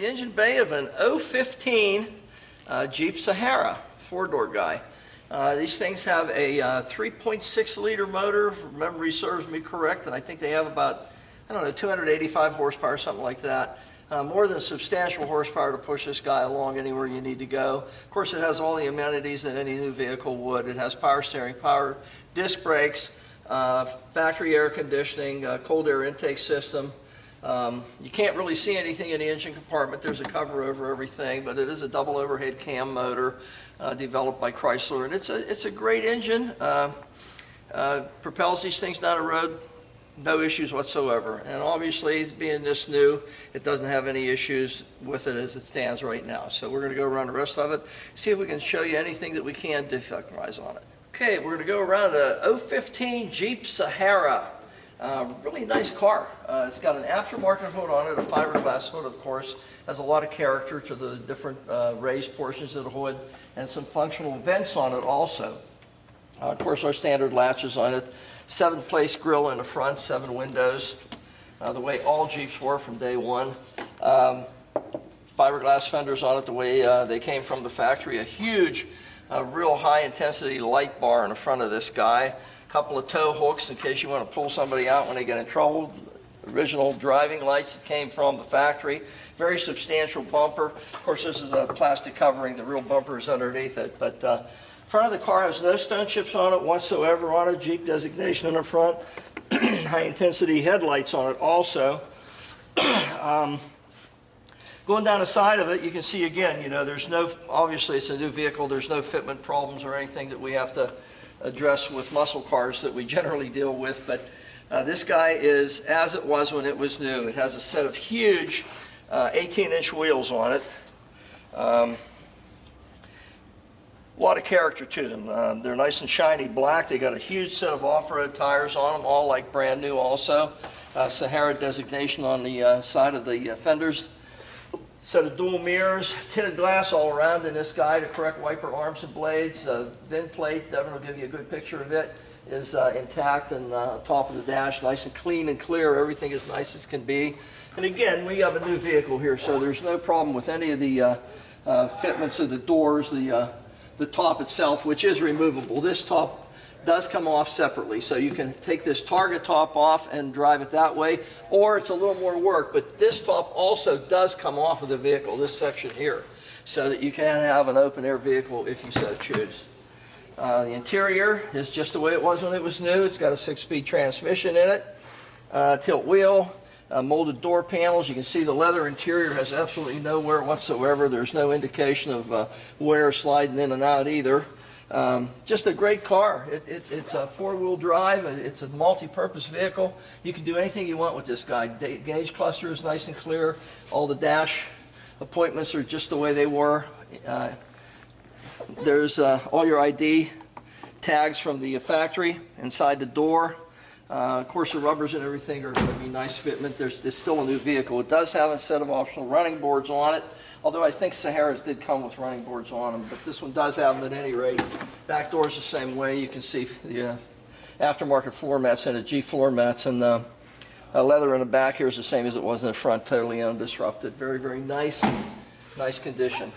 engine bay of an 015 Jeep Sahara, four-door guy. These things have a 3.6 liter motor, if memory serves me correct, and I think they have about, I don't know, 285 horsepower, something like that. More than substantial horsepower to push this guy along anywhere you need to go. Of course, it has all the amenities that any new vehicle would. It has power steering, power disc brakes, factory air conditioning, cold air intake system. You can't really see anything in the engine compartment. There's a cover over everything, but it is a double overhead cam motor developed by Chrysler, and it's a great engine. Propels these things down the road, no issues whatsoever. And obviously, being this new, it doesn't have any issues with it as it stands right now. So we're going to go around the rest of it, see if we can show you anything that we can defect-wise on it. Okay, we're going to go around a 015 Jeep Sahara. Really nice car. It's got an aftermarket hood on it, a fiberglass hood, of course. Has a lot of character to the different raised portions of the hood, and some functional vents on it also. Of course, our standard latches on it. 7-place grille in the front, 7 windows, the way all Jeeps were from day one. Fiberglass fenders on it the way they came from the factory. A huge, real high-intensity light bar in the front of this guy. A couple of tow hooks in case you want to pull somebody out when they get in trouble. Original driving lights that came from the factory. Very substantial bumper. Of course, this is a plastic covering. The real bumper is underneath it. But front of the car has no stone chips on it whatsoever on it. Jeep designation in the front. High intensity headlights on it also. Going down the side of it, you can see again, you know, there's no, obviously it's a new vehicle, there's no fitment problems or anything that we have to address with muscle cars that we generally deal with, but this guy is as it was when it was new. It has a set of huge 18-inch wheels on it. A lot of character to them. They're nice and shiny black. They got a huge set of off-road tires on them, all like brand new also. Sahara designation on the side of the fenders. Set of dual mirrors, tinted glass all around in this guy, the correct wiper arms and blades. VIN plate, Devin will give you a good picture of it, is intact, and top of the dash, nice and clean and clear. Everything is nice as can be. And again, we have a new vehicle here, so there's no problem with any of the fitments of the doors, the top itself, which is removable. This top does come off separately, so you can take this target top off and drive it that way, or it's a little more work, but this top also does come off of the vehicle, this section here, so that you can have an open air vehicle if you so choose. The interior is just the way it was when it was new. It's got a 6-speed transmission in it, tilt wheel, molded door panels. You can see the leather interior has absolutely no wear whatsoever. There's no indication of wear sliding in and out either. Just a great car. It's a 4-wheel drive. It's a multi-purpose vehicle. You can do anything you want with this guy. Gauge cluster is nice and clear. All the dash appointments are just the way they were. There's all your ID tags from the factory inside the door. Of course, the rubbers and everything are going to be nice fitment. It's still a new vehicle. It does have a set of optional running boards on it, although I think Saharas did come with running boards on them, but this one does have them at any rate. Back door's the same way. You can see the aftermarket floor mats and the G floor mats, and leather in the back here is the same as it was in the front, totally undisrupted. Very, very nice condition.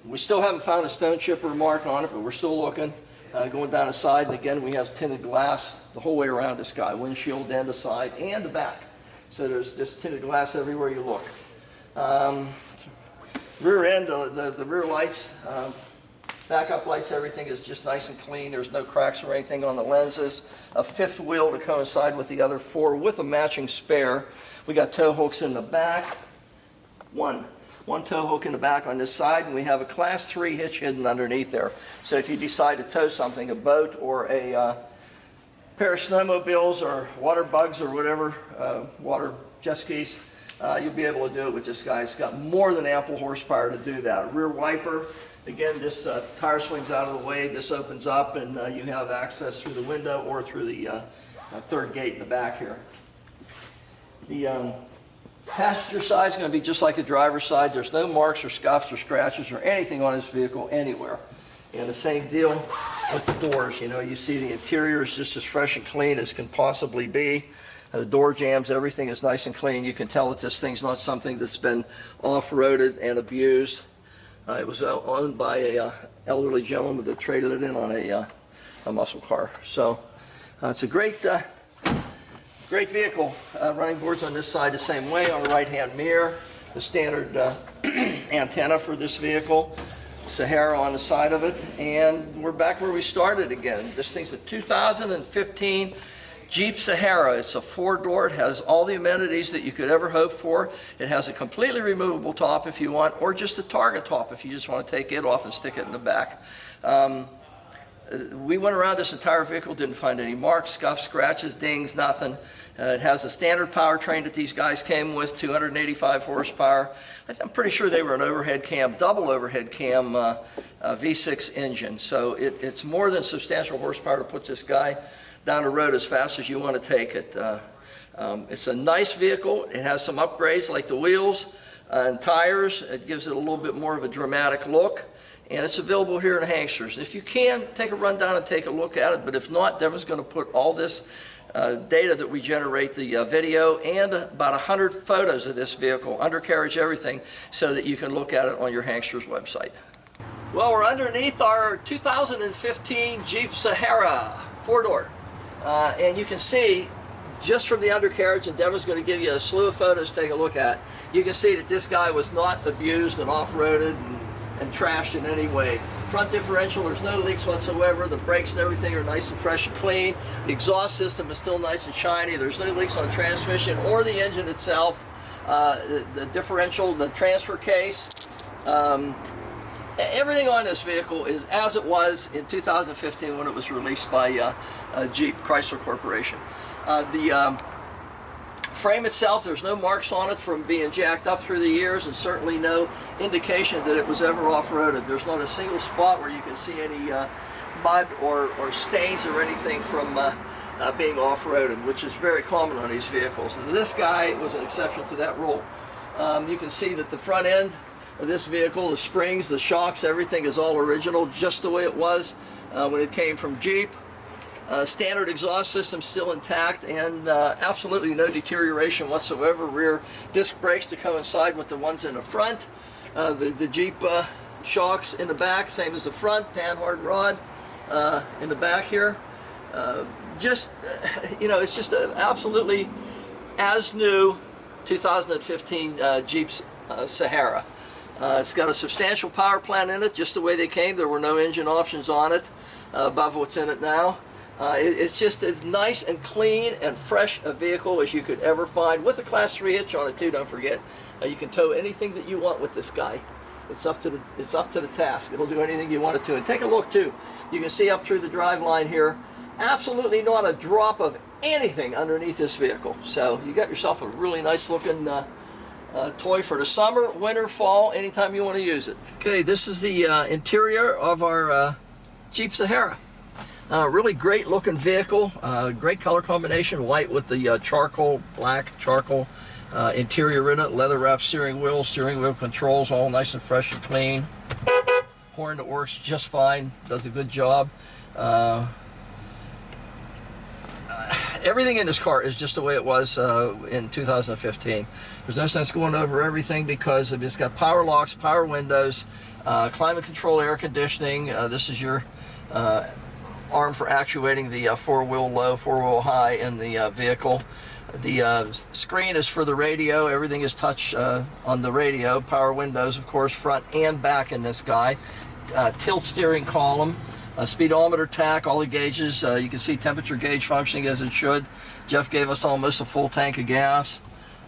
We still haven't found a stone chip or mark on it, but we're still looking. Going down the side, and again, we have tinted glass the whole way around this guy, windshield and the side and the back. So there's just tinted glass everywhere you look. Rear end, the rear lights, backup lights, everything is just nice and clean. There's no cracks or anything on the lenses. A 5th wheel to coincide with the other 4 with a matching spare. We got tow hooks in the back. One tow hook in the back on this side, and we have a Class 3 hitch hidden underneath there. So if you decide to tow something, a boat or a pair of snowmobiles or water bugs or whatever, water jet skis, you'll be able to do it with this guy. It's got more than ample horsepower to do that. Rear wiper, again, this tire swings out of the way, this opens up, and you have access through the window or through the 3rd gate in the back here. The passenger side is going to be just like the driver's side. There's no marks or scuffs or scratches or anything on this vehicle anywhere. And the same deal with the doors. You know, you see the interior is just as fresh and clean as can possibly be. The door jambs, everything is nice and clean. You can tell that this thing's not something that's been off-roaded and abused. It was owned by a elderly gentleman that traded it in on a muscle car. So it's a great vehicle. Running boards on this side the same way. On the right-hand mirror, the standard antenna for this vehicle. Sahara on the side of it, and we're back where we started again. This thing's a 2015 Jeep Sahara. It's a 4-door. It has all the amenities that you could ever hope for. It has a completely removable top if you want, or just a target top if you just want to take it off and stick it in the back. We went around this entire vehicle, didn't find any marks, scuffs, scratches, dings, nothing. It has a standard powertrain that these guys came with, 285 horsepower. I'm pretty sure they were an overhead cam, double overhead cam V6 engine. So it's more than substantial horsepower to put this guy down the road as fast as you want to take it. It's a nice vehicle. It has some upgrades like the wheels and tires. It gives it a little bit more of a dramatic look. And it's available here in Hanksters. If you can, take a run down and take a look at it. But if not, Devin's going to put all this data that we generate, the video, and about 100 photos of this vehicle, undercarriage, everything, so that you can look at it on your Hanksters website. Well, we're underneath our 2015 Jeep Sahara 4-door. And you can see, just from the undercarriage, and Devin's going to give you a slew of photos to take a look at, you can see that this guy was not abused and off-roaded and trashed in any way. Front differential, there's no leaks whatsoever. The brakes and everything are nice and fresh and clean. The exhaust system is still nice and shiny. There's no leaks on the transmission or the engine itself. The differential, the transfer case, everything on this vehicle is as it was in 2015 when it was released by Jeep Chrysler Corporation. The frame itself, there's no marks on it from being jacked up through the years, and certainly no indication that it was ever off-roaded. There's not a single spot where you can see any mud or stains or anything from being off-roaded, which is very common on these vehicles. This guy was an exception to that rule. You can see that the front end of this vehicle, the springs, the shocks, everything is all original, just the way it was when it came from Jeep. Standard exhaust system still intact, and absolutely no deterioration whatsoever. Rear disc brakes to coincide with the ones in the front. The Jeep shocks in the back, same as the front, panhard rod in the back here. It's just an absolutely as new 2015 Jeep Sahara. It's got a substantial power plant in it, just the way they came. There were no engine options on it above what's in it now. It's just as nice and clean and fresh a vehicle as you could ever find, with a Class 3 hitch on it too, don't forget. You can tow anything that you want with this guy. It's up to the task. It'll do anything you want it to. And take a look too. You can see up through the drive line here, absolutely not a drop of anything underneath this vehicle. So you got yourself a really nice looking toy for the summer, winter, fall, anytime you want to use it. Okay, this is the interior of our Jeep Sahara. Really great looking vehicle, great color combination, white with the black charcoal interior in it, leather wrapped steering wheel controls, all nice and fresh and clean. Horn that works just fine, does a good job. Everything in this car is just the way it was in 2015. There's no sense going over everything because it's got power locks, power windows, climate control, air conditioning. This is your arm for actuating the 4-wheel low, 4-wheel high in the vehicle. The screen is for the radio. Everything is touch on the radio. Power windows, of course, front and back in this guy. Tilt steering column. Speedometer, tack, all the gauges. You can see temperature gauge functioning as it should. Jeff gave us almost a full tank of gas.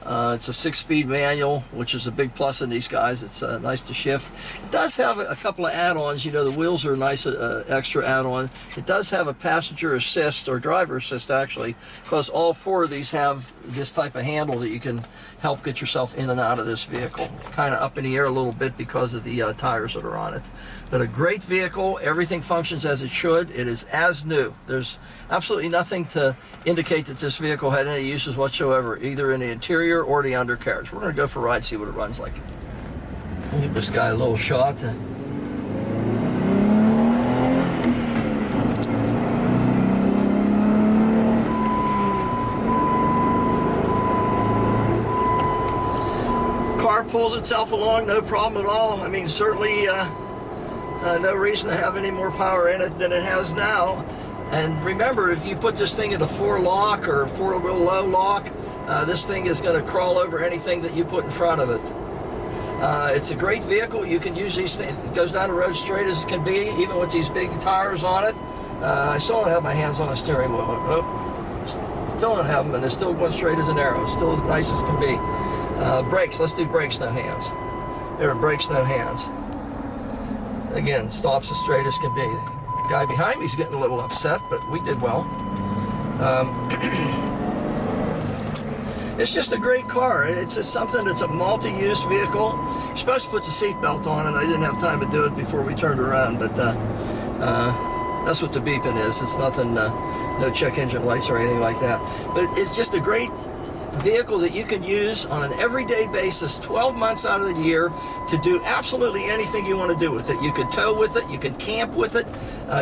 It's a 6-speed manual, which is a big plus in these guys. It's nice to shift. It does have a couple of add-ons. You know, the wheels are a nice extra add-on. It does have a passenger assist, or driver assist actually, because all 4 of these have this type of handle that you can help get yourself in and out of this vehicle. It's kind of up in the air a little bit because of the tires that are on it. But a great vehicle. Everything functions as it should. It is as new. There's absolutely nothing to indicate that this vehicle had any uses whatsoever, either in the interior or the undercarriage. We're going to go for a ride, see what it runs like. Give this guy a little shot. car pulls itself along, no problem at all. I mean, certainly no reason to have any more power in it than it has now. And remember, if you put this thing in a 4-lock or 4-wheel low lock, this thing is going to crawl over anything that you put in front of it. It's a great vehicle. You can use these things. It goes down the road straight as it can be, even with these big tires on it. I still don't have my hands on the steering wheel. Oh, still don't have them, and it's still going straight as an arrow. Still as nice as can be. Brakes. Let's do brakes, no hands. There are brakes, no hands. Again, stops as straight as can be. The guy behind me is getting a little upset, but we did well. It's just a great car. It's just something that's a multi-use vehicle. You're supposed to put the seatbelt on, and I didn't have time to do it before we turned around, but that's what the beeping is. It's nothing, no check engine lights or anything like that. But it's just a great vehicle that you can use on an everyday basis 12 months out of the year to do absolutely anything you want to do with it. You can tow with it, you can camp with it,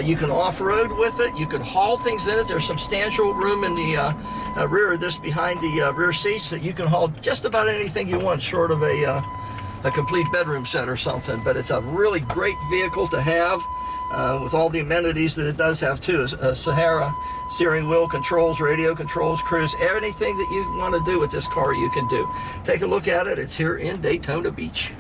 you can off-road with it, you can haul things in it. There's substantial room in the rear of this behind the rear seats that you can haul just about anything you want, short of a complete bedroom set or something. But it's a really great vehicle to have with all the amenities that it does have too. Sahara steering wheel controls, radio controls, cruise, anything that you want to do with this car you can do. Take a look at it. It's here in Daytona Beach.